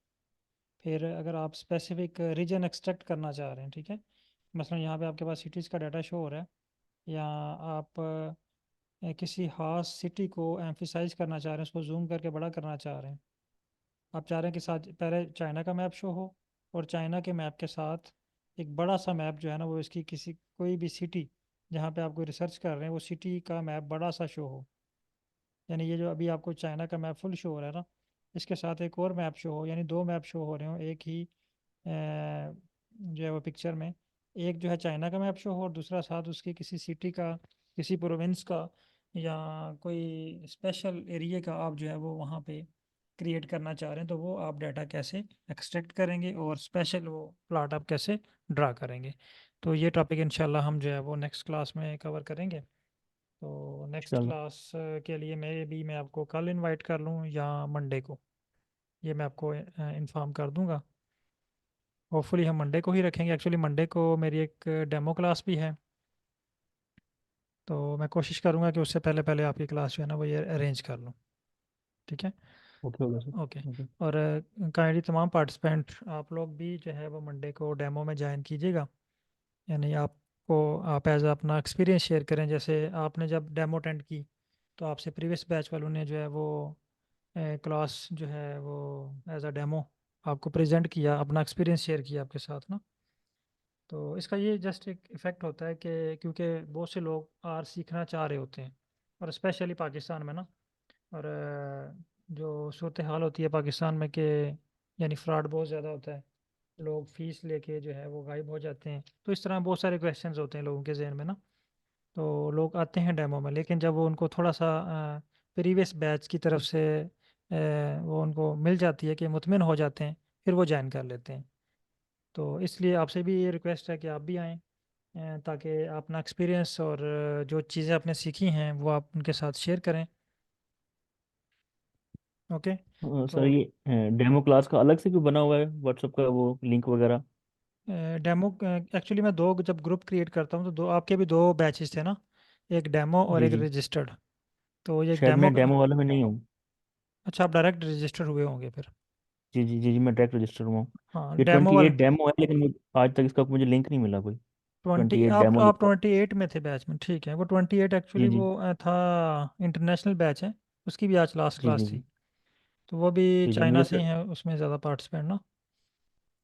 फिर अगर आप स्पेसिफिक रीजन एक्सट्रैक्ट करना चाह रहे हैं, ठीक है, मसलन यहाँ पे आपके पास सिटीज़ का डाटा शो हो रहा है, या आप किसी खास सिटी को एम्फिसाइज करना चाह रहे हैं, उसको जूम करके बड़ा करना चाह रहे हैं। आप चाह रहे हैं कि साथ पहले चाइना का मैप शो हो, और चाइना के मैप के साथ एक बड़ा सा मैप जो है ना, वो इसकी किसी कोई भी सिटी जहाँ पे आप कोई रिसर्च कर रहे हैं, वो सिटी का मैप बड़ा सा शो हो। यानी ये जो अभी आपको चाइना का मैप फुल शो हो रहा है ना, इसके साथ एक और मैप शो हो, यानी दो मैप शो हो रहे हो एक ही जो है वो पिक्चर में। एक जो है चाइना का मैप शो हो, और दूसरा साथ उसकी किसी सिटी का, किसी प्रोविंस का, या कोई स्पेशल एरिया का आप जो है वो वहाँ पे क्रिएट करना चाह रहे हैं। तो वो आप डाटा कैसे एक्सट्रैक्ट करेंगे, और स्पेशल वो प्लॉट आप कैसे ड्रा करेंगे। तो ये टॉपिक इंशाल्लाह हम जो है वो नेक्स्ट क्लास में कवर करेंगे। तो नेक्स्ट चलो। क्लास के लिए मैं आपको कल इनवाइट कर लूँ या मंडे को, ये मैं आपको इन्फॉर्म कर दूंगा। होपफुली हम मंडे को ही रखेंगे। एक्चुअली मंडे को मेरी एक डेमो क्लास भी है, तो मैं कोशिश करूंगा कि उससे पहले पहले आपकी क्लास जो है ना वो ये अरेंज कर लूँ। ठीक है। ओके होगा सर। ओके। ओके। और काइंडली तमाम पार्टिसिपेंट आप लोग भी जो है वो मंडे को डेमो में ज्वाइन कीजिएगा। यानी आपको आप एज अपना एक्सपीरियंस शेयर करें। जैसे आपने जब डेमो अटेंड की, तो आपसे प्रीवियस बैच वालों ने जो है वो क्लास जो है वो एज अ डेमो आपको प्रेजेंट किया, अपना एक्सपीरियंस शेयर किया आपके साथ ना। तो इसका ये जस्ट एक इफ़ेक्ट होता है कि क्योंकि बहुत से लोग आर सीखना चाह रहे होते हैं, और स्पेशली पाकिस्तान में ना। और जो सूरत हाल होती है पाकिस्तान में कि यानी फ्रॉड बहुत ज़्यादा होता है, लोग फीस लेके जो है वो गायब हो जाते हैं। तो इस तरह बहुत सारे क्वेश्चंस होते हैं लोगों के जहन में ना। तो लोग आते हैं डेमो में, लेकिन जब वो उनको थोड़ा सा प्रीवियस बैच की तरफ से वो उनको मिल जाती है कि मुतमिन हो जाते हैं, फिर वो ज्वाइन कर लेते हैं। तो इसलिए आपसे भी ये रिक्वेस्ट है कि आप भी आएँ, ताकि आप अपना एक्सपीरियंस और जो चीज़ें आपने सीखी हैं वो आप उनके साथ शेयर करें। ओके। तो सर ये डेमो क्लास का अलग से क्यों बना हुआ है व्हाट्सएप का वो लिंक वगैरह? डेमो एक्चुअली मैं दो जब ग्रुप क्रिएट करता हूँ तो दो आपके भी दो बैचेस थे ना, एक डेमो और जी एक जी। रजिस्टर्ड। तो ये शायद डेमो मैं डेमो वाले में नहीं हूँ। अच्छा, आप डायरेक्ट रजिस्टर हुए होंगे फिर। जी जी जी जी, मैं डायरेक्ट रजिस्टर हुआ हूँ। हाँ, ये डेमो 28 वाला। डेमो है, लेकिन आज तक इसका मुझे लिंक नहीं मिला कोई। 20 28 आप डेमो आप लिखा है। 28 में थे बैच में, ठीक है। वो 28 जी एक्चुअली जी वो था इंटरनेशनल बैच है, उसकी भी आज लास्ट जी क्लास जी थी। जी तो वो भी जी जी चाइना मुझे से ही सर। हैं उसमें ज़्यादा पार्टिसिपेंट ना।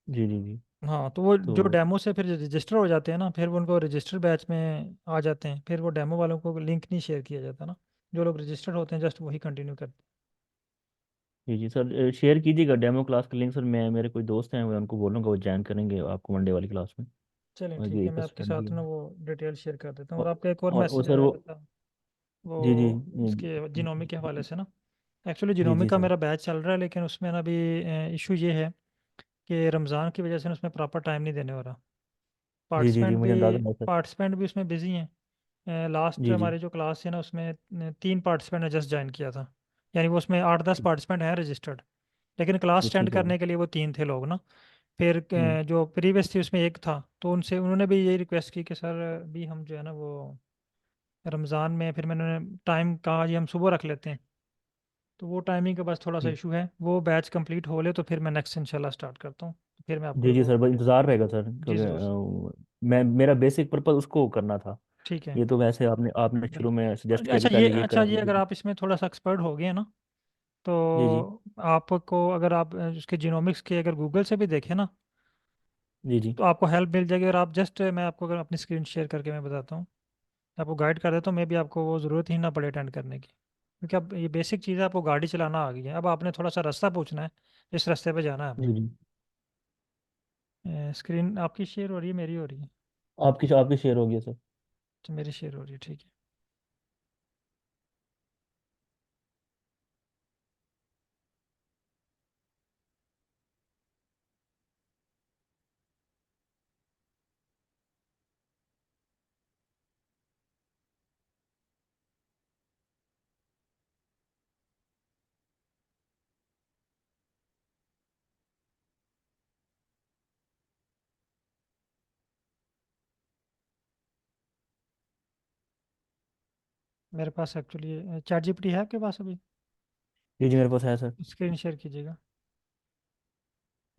जी जी जी। हाँ, तो वो तो जो डेमो से फिर रजिस्टर हो जाते हैं ना, फिर वो उनको रजिस्टर बैच में आ जाते हैं। फिर वो डेमो वालों को लिंक नहीं शेयर किया जाता ना, जो लोग रजिस्टर्ड होते हैं जस्ट वही कंटिन्यू करते हैं। जी जी सर, शेयर कीजिएगा डेमो क्लास का लिंक सर। मैं मेरे कोई दोस्त हैं, मैं उनको बोलूँगा वो ज्वाइन करेंगे आपको मंडे वाली क्लास में। चलें, और ठीक ये है, मैं बस आपके रेडी साथ है। ना वो डिटेल शेयर कर देता हूँ। और और आपका एक और और वो मैसेज सर आया वो। हुआ था जी जी वो इसके जिनोमी के हवाले से ना। एक्चुअली जी जिनोमी जी का सर। मेरा बैच चल रहा है, लेकिन उसमें ना अभी इशू ये है कि रमज़ान की वजह से ना उसमें प्रॉपर टाइम नहीं देने हो रहा। जी जी जी पार्टिसिपेंट भी मुझे अंदाजा है सर। पार्टिसिपेंट भी उसमें बिजी हैं। लास्ट जी जी हमारी जो क्लास है ना, उसमें 3 पार्टिसिपेंट ने जस्ट ज्वाइन किया था। यानी वो उसमें 8-10 ठीक। पार्टिसिपेंट हैं रजिस्टर्ड, लेकिन क्लास जी अटेंड ठीक है सर। करने के लिए वो 3 थे लोग ना। फिर हम्म। जो प्रीवियस थी उसमें एक था, तो उनसे उन्होंने भी यही रिक्वेस्ट की कि सर भी हम जो है ना वो रमज़ान में, फिर मैंने टाइम कहा जी हम सुबह रख लेते हैं। तो वो टाइमिंग का बस थोड़ा सा ठीक। इशू है। वो बैच कंप्लीट हो ले तो फिर मैं नेक्स्ट इंशाल्लाह स्टार्ट करता हूँ। फिर मैं आपको जी जी वो सर, बस इंतज़ार रहेगा सर, जी क्योंकि ज़रूर सर। मैं मेरा बेसिक पर्पज़ उसको करना था। ठीक है। ये तो वैसे आपने शुरू में सजेस्ट किया कि पहले ये अच्छा करा ये अगर लीजिए। आप इसमें थोड़ा सा एक्सपर्ट हो गए ना, तो जी जी आपको अगर आप उसके जीनोमिक्स के अगर गूगल से भी देखें ना, जी जी तो आपको हेल्प मिल जाएगी। और आप जस्ट मैं आपको अगर अपनी स्क्रीन शेयर करके मैं बताता हूँ, आपको गाइड कर देता हूँ। मैं भी आपको वो ज़रूरत ही ना पड़े अटेंड करने की, क्योंकि अब ये बेसिक चीज़ है, आपको गाड़ी चलाना आ गई है। अब आपने थोड़ा सा रास्ता पूछना है, इस रास्ते पे जाना है जी आपने। जी। स्क्रीन आपकी शेयर हो रही है, मेरी हो रही है? आपकी आपकी शेयर हो गया सर। तो मेरी शेयर हो रही है, ठीक है। मेरे पास एक्चुअली चैट जीपीटी है आपके पास अभी? जी जी मेरे पास है सर। स्क्रीन शेयर कीजिएगा।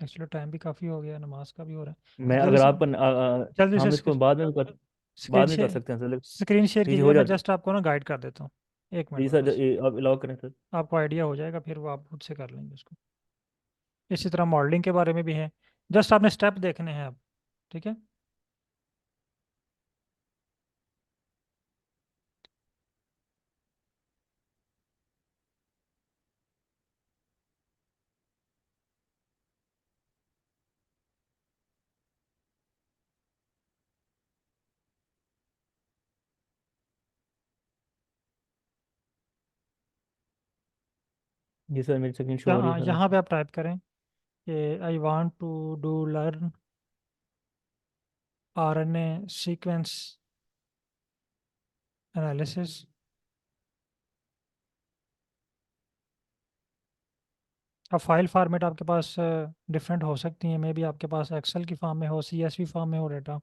एक्चुअली टाइम भी काफ़ी हो गया, नमाज का भी हो रहा मैं है, जल्दी अगर से। आप जल्दी से हम इसको बाद में स्क्रीन बाद में कर शेयर सकते हैं सर। स्क्रीन शेयर जी जी कीजिएगा, हो मैं जाता। जस्ट आपको ना गाइड कर देता हूँ। एक मिनट जी में सर, बस। ये आप अलाउ करें सर। आपको आइडिया हो जाएगा, फिर वो आप खुद से कर लेंगे उसको। इसी तरह मॉडलिंग के बारे में भी है। जस्ट आपने स्टेप देखने हैं अब। ठीक है। जी सर, मेरी स्क्रीन शो हो रही है सर यहाँ आपको। पे आप टाइप करें कि I want to do learn RNA sequence analysis. अब फाइल फॉर्मेट आपके पास डिफरेंट हो सकती है, मे बी आपके पास एक्सेल की फॉर्म में हो, सीएसवी फॉर्म में हो डाटा,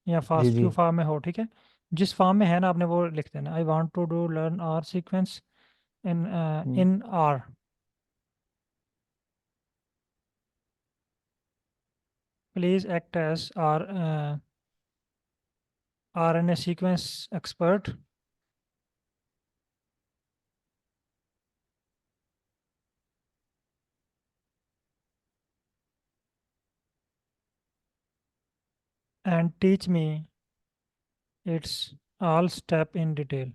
या जी फास्ट जी। क्यू फॉर्म में हो। ठीक है। जिस फॉर्म में है ना, आपने वो लिख देना, I want to do learn R sequence in hmm, in R. Please act as R RNA sequence expert and teach me its all step in detail.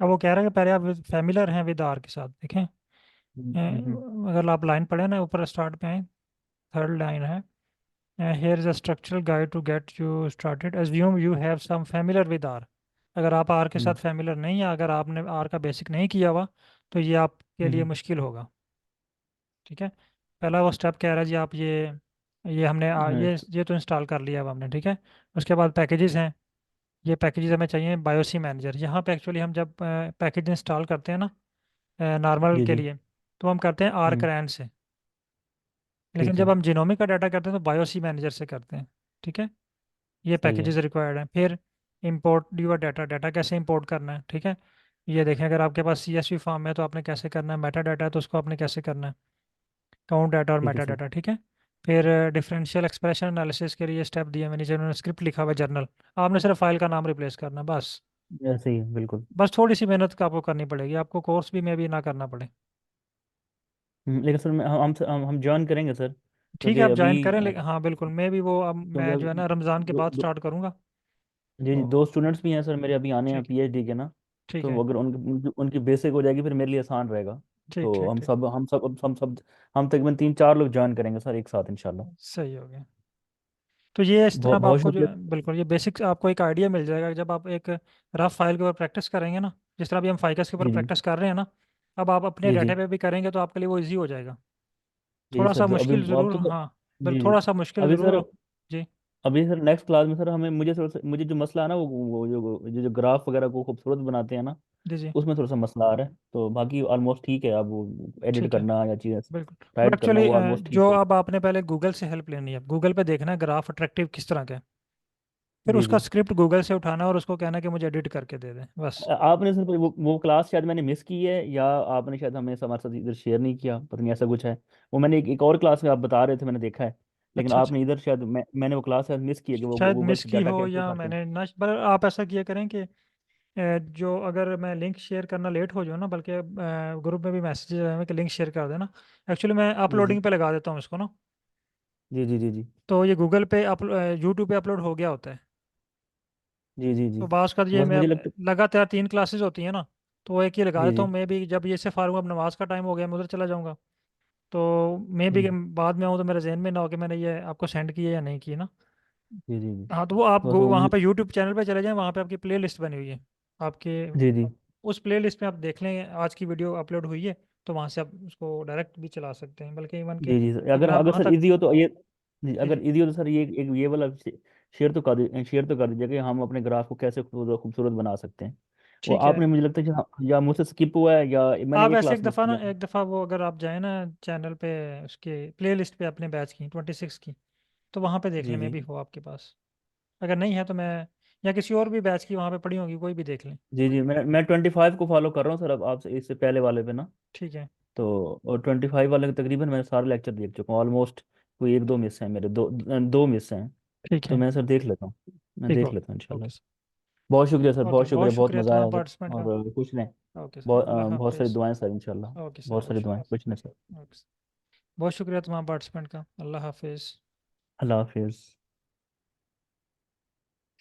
अब वो कह रहा है कि पहले आप फैमिलर हैं विद आर के साथ, देखें। हम्म। अगर आप लाइन पढ़े ना, ऊपर स्टार्ट पे आए, थर्ड लाइन है, here is a structural guide to get you started, assume you have some familiar with R। अगर आप R के साथ हम्म, फैमिलर नहीं है, अगर आपने R का बेसिक नहीं किया हुआ, तो ये आपके लिए हम्म, मुश्किल होगा। ठीक है। पहला वो स्टेप कह रहा है जी, आप ये हमने अच्छा, ये तो इंस्टॉल कर लिया अब हमने। ठीक है। उसके बाद पैकेजेस हैं। ये पैकेजेस हमें चाहिए बायोसी मैनेजर। यहाँ पे एक्चुअली हम जब पैकेज इंस्टॉल करते हैं ना नॉर्मल जी के जी। लिए, तो हम करते हैं आर हम्म, क्रैन से। लेकिन ठीक जब है। हम जिनोमिक का डाटा करते हैं तो बायोसी मैनेजर से करते हैं। ठीक है। ये सही है। पैकेजेस रिक्वायर्ड हैं। फिर इंपोर्ट यूर डाटा, डाटा कैसे इंपोर्ट करना है। ठीक है। ये देखें, अगर आपके पास सीएसवी फॉर्म है तो आपने कैसे करना है, मेटा डाटा है तो उसको आपने कैसे करना है, काउंट डाटा और ठीक है मेटा सर। डाटा। ठीक है। फिर डिफरेंशियल एक्सप्रेशन एनालिसिस के लिए स्टेप दिए मैंने, जिन्होंने स्क्रिप्ट लिखा हुआ है जर्नल। आपने सिर्फ फाइल का नाम रिप्लेस करना है बस। ऐसे ही है बिल्कुल। बस थोड़ी सी मेहनत का आपको करनी पड़ेगी, आपको कोर्स भी में भी ना करना पड़े। लेकिन सर हम ज्वाइन करेंगे सर, ठीक है, क्योंकि आप अभी ज्वाइन करें, लेकिन हाँ बिल्कुल, मैं भी वो अब क्योंकि मैं जो है अभी ना रमज़ान के दो, बाद दो, स्टार्ट करूँगा। जी जी, तो दो स्टूडेंट्स भी हैं सर मेरे, अभी आने हैं ठीक है। पीएचडी के ना। ठीक तो है। अगर उनकी बेसिक हो जाएगी फिर मेरे लिए आसान रहेगा। ठीक तो ठीक हम ठीक। सब हम सब हम तकरीबन 3-4 लोग ज्वाइन करेंगे सर एक साथ इंशाल्लाह। सही हो गया। तो ये इस तरह बहुत अब बहुत आपको जो शुक्रिया। बिल्कुल ये बेसिक्स आपको एक आइडिया मिल जाएगा जब आप एक रफ फाइल के ऊपर प्रैक्टिस करेंगे ना, जिस तरह अभी हम फाइकस के ऊपर जी जी। प्रैक्टिस कर रहे हैं ना। अब आप अपने जी डाटा जी। पे भी करेंगे तो आपके लिए वो इजी हो जाएगा। जी थोड़ा सर, सा अभी मुश्किल अब ज़रूर, तो सर। हाँ जी बिल्कुल जी। थोड़ा सा मुश्किल अभी ज़रूर सर, हो। जी अभी सर नेक्स्ट क्लास में सर हमें मुझे जो मसला है ना, वो जो ग्राफ वगैरह को खूबसूरत बनाते हैं ना, जी जी। उसमें थोड़ा सा मसला आ रहा है। तो बाकी ऑलमोस्ट ठीक है, अब वो एडिट ठीक है। करना या चीज़ें बिल्कुल। वो टाइप करना एक्चुअली वो ऑलमोस्ट ठीक जो हो अब आपने पहले गूगल से हेल्प लेनी है, गूगल पे देखना है ग्राफ अट्रैक्टिव किस तरह का है। फिर जी उसका जी। स्क्रिप्ट गूगल से उठाना और उसको कहना कि मुझे एडिट करके दे दें बस। आपने सर वो क्लास शायद मैंने मिस की है, या आपने शायद हमारे साथ इधर शेयर नहीं किया, पता नहीं ऐसा कुछ है। वो मैंने एक और क्लास में आप बता रहे थे, मैंने देखा है। लेकिन अच्छा अच्छा। आपने इधर शायद मैंने वो क्लास शायद मिस की है कि वो शायद गूगल मिस से की डाटा हो कैसे या उठाते हैं। मैंने ना, पर आप ऐसा किया करें कि जो अगर मैं लिंक शेयर करना लेट हो जाऊँ ना, बल्कि ग्रुप में भी मैसेज आए हैं कि लिंक शेयर कर देना। एक्चुअली मैं जी जी। अपलोडिंग पे लगा देता हूँ इसको ना। जी जी। जी जी। तो ये गूगल पे यूट्यूब पे अपलोड हो गया होता है। जी जी। जी तो बास का तो ये बस मैं मुझे लगता। लगातार 3 क्लासेस होती है ना, तो वो एक ही लगा जी देता जी। हूँ। मैं भी जब ये से फारूँ, अब नमाज का टाइम हो गया, मैं उधर चला जाऊँगा। तो मैं भी हम्म, बाद में आऊँ तो मेरे जहन में ना हो कि मैंने ये आपको सेंड किया या नहीं किया ना। जी जी। जी हाँ, तो वो आप बस वो वहाँ पे यूट्यूब चैनल पे चले जाएं, वहाँ पे आपकी प्ले लिस्ट बनी हुई है आपके। जी जी। उस प्ले लिस्ट में आप देख लें आज की वीडियो अपलोड हुई है, तो वहाँ से आप उसको डायरेक्ट भी चला सकते हैं, बल्कि इवन के जी जी सर, अगर अगर आप अगर वहाँ सर तक। इजी हो तो ये। जी, जी अगर जी। इजी हो तो सर ये एक ये वाला शेयर तो कर दीजिए कि हम अपने ग्राफ को कैसे खूबसूरत खूबसूरत बना सकते हैं। वो ठीक है। आपने, मुझे लगता है कि या मुझसे स्किप हुआ है या मैंने आप ये ऐसे क्लास मिस किया है। एक दफ़ा वो अगर आप जाए ना चैनल पे, उसके प्ले लिस्ट पे अपने बैच की 26 की, तो वहाँ पे देख लें, जी मे जी भी हो आपके पास। अगर नहीं है तो मैं, या किसी और भी बैच की वहाँ पे पड़ी होगी, कोई भी देख लें। जी जी, मैं 25 को फॉलो कर रहा हूँ सर, अब आपसे इससे पहले वाले पे ना। ठीक है। तो और 25 वाले के तकरीबन मैं सारे लेक्चर देख चुका हूँ ऑलमोस्ट। कोई एक दो मिस हैं मेरे, दो मिस हैं। ठीक तो है। मैं सर देख लेता हूँ, मैं ठीक देख हो। लेता हूँ इंशाल्लाह। Okay sir. बहुत शुक्रिया सर, ओके, बहुत बहुत शुक्रिया, बहुत शुक्रिया मज़ा तमाम आया सर। पार्टिसिपेंट का। और खुश रहें। ओके सर, बहुत अल्लाह बहुत सारी हाफिज़। दुआएं सर इंशाल्लाह। ओके सर, बहुत बहुत सारी दुआएं, शुक्रिया कुछ नहीं सर। सर। Okay sir. बहुत शुक्रिया तमाम पार्टिसिपेंट का। अल्लाह हाफिज़। अल्लाह हाफिज़।